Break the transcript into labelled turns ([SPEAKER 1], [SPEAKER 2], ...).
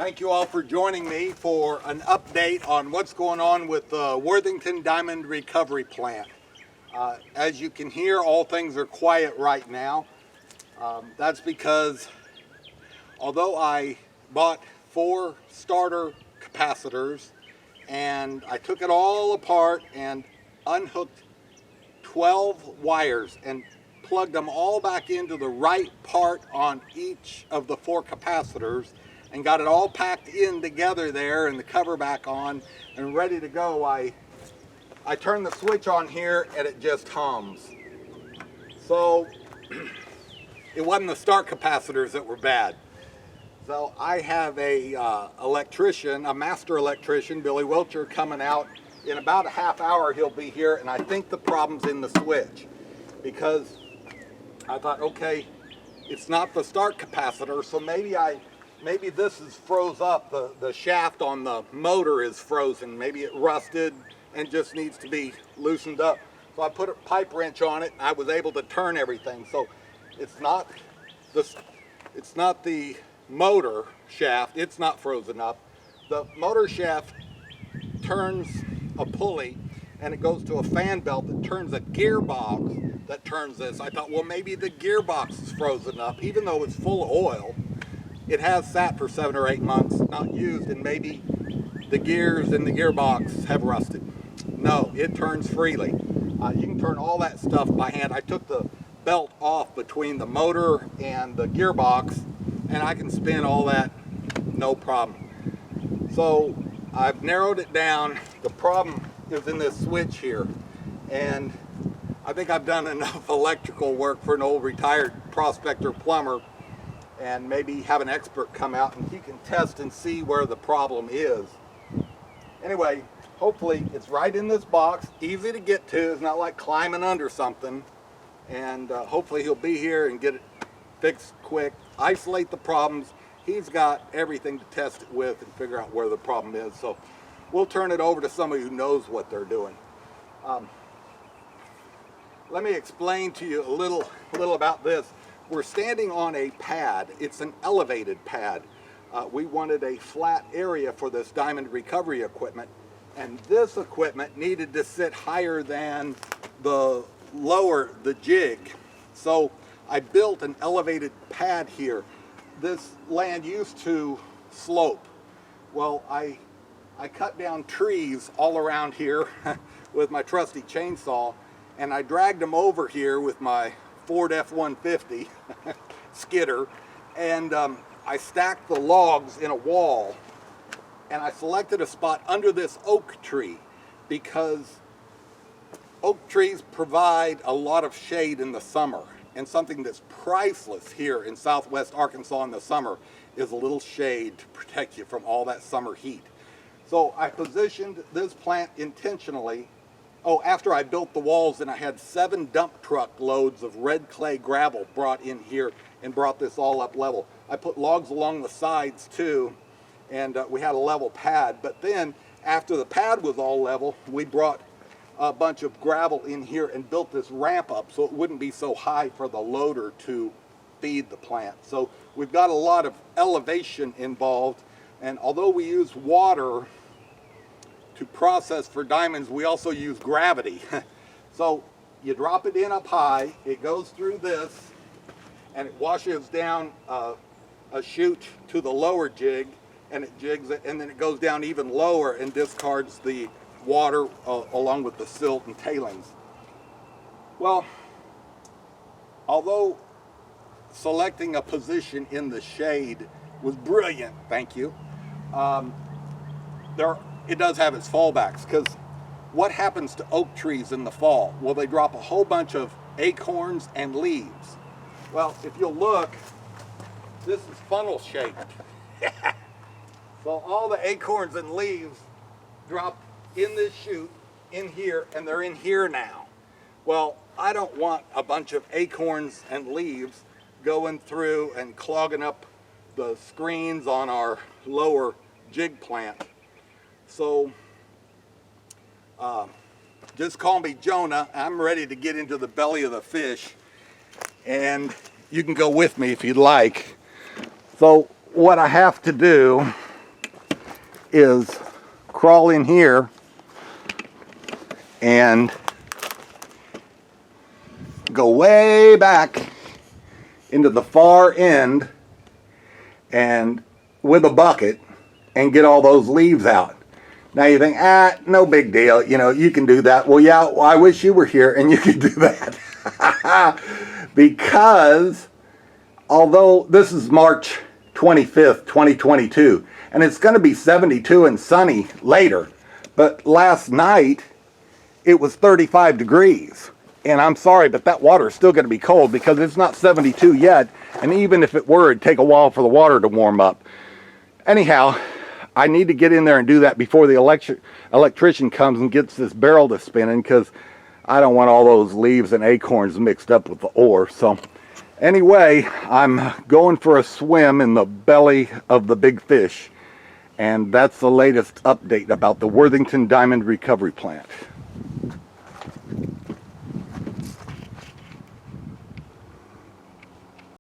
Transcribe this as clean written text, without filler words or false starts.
[SPEAKER 1] Thank you all for joining me for an update on what's going on with the Worthington Diamond Recovery Plant. As you can hear, all things are quiet right now. That's because although I bought 4 starter capacitors and I took it all apart and unhooked 12 wires and plugged them all back into the right part on each of the 4 capacitors and got it all packed in together there and the cover back on and ready to go, I turned the switch on here and it just hums. So it wasn't the start capacitors that were bad. So I have a electrician, a master electrician, Billy Wilcher, coming out in about a half hour. He'll be here, and I think the problem's in the switch, because I thought, okay, it's not the start capacitor, so maybe this is froze up. The shaft on the motor is frozen. Maybe it rusted and just needs to be loosened up. So I put a pipe wrench on it and I was able to turn everything. So it's not the motor shaft, it's not frozen up. The motor shaft turns a pulley and it goes to a fan belt that turns a gearbox that turns this. I thought, well, maybe the gearbox is frozen up, even though it's full of oil. It has sat for 7 or 8 months, not used, and maybe the gears in the gearbox have rusted. No, it turns freely. You can turn all that stuff by hand. I took the belt off between the motor and the gearbox, and I can spin all that, no problem. So I've narrowed it down. The problem is in this switch here, and I think I've done enough electrical work for an old retired prospector plumber, and maybe have an expert come out and he can test and see where the problem is. Anyway, hopefully it's right in this box, easy to get to. It's not like climbing under something, and hopefully he'll be here and get it fixed quick, isolate the problems. He's got everything to test it with and figure out where the problem is. So we'll turn it over to somebody who knows what they're doing. Let me explain to you a little about this. We're standing on a pad. It's an elevated pad. We wanted a flat area for this diamond recovery equipment, and this equipment needed to sit higher than the jig. So I built an elevated pad here. This land used to slope. Well, I cut down trees all around here with my trusty chainsaw, and I dragged them over here with my Ford F-150 skidder, and I stacked the logs in a wall, and I selected a spot under this oak tree because oak trees provide a lot of shade in the summer, and something that's priceless here in southwest Arkansas in the summer is a little shade to protect you from all that summer heat. So I positioned this plant intentionally. After I built the walls, and I had 7 dump truck loads of red clay gravel brought in here and brought this all up level. I put logs along the sides too, and we had a level pad. But then after the pad was all level, we brought a bunch of gravel in here and built this ramp up so it wouldn't be so high for the loader to feed the plant. So we've got a lot of elevation involved, and although we use water to process for diamonds, we also use gravity. So you drop it in up high, it goes through this, and it washes down a chute to the lower jig, and it jigs it, and then it goes down even lower and discards the water along with the silt and tailings. Well, although selecting a position in the shade was brilliant, thank you, it does have its fallbacks, because what happens to oak trees in the fall? Well, they drop a whole bunch of acorns and leaves. Well, if you'll look, this is funnel shaped. So all the acorns and leaves drop in this chute in here, and they're in here now. Well, I don't want a bunch of acorns and leaves going through and clogging up the screens on our lower jig plant. So just call me Jonah. I'm ready to get into the belly of the fish, and you can go with me if you'd like. So what I have to do is crawl in here and go way back into the far end and with a bucket and get all those leaves out. Now you think, no big deal, you know, you can do that. Well, yeah, I wish you were here and you could do that. Because although this is March 25th, 2022, and it's going to be 72 and sunny later, but last night it was 35 degrees. And I'm sorry, but that water is still going to be cold because it's not 72 yet. And even if it were, it'd take a while for the water to warm up. Anyhow, I need to get in there and do that before the electrician comes and gets this barrel to spinning, because I don't want all those leaves and acorns mixed up with the ore. So anyway, I'm going for a swim in the belly of the big fish. And that's the latest update about the Worthington Diamond Recovery Plant.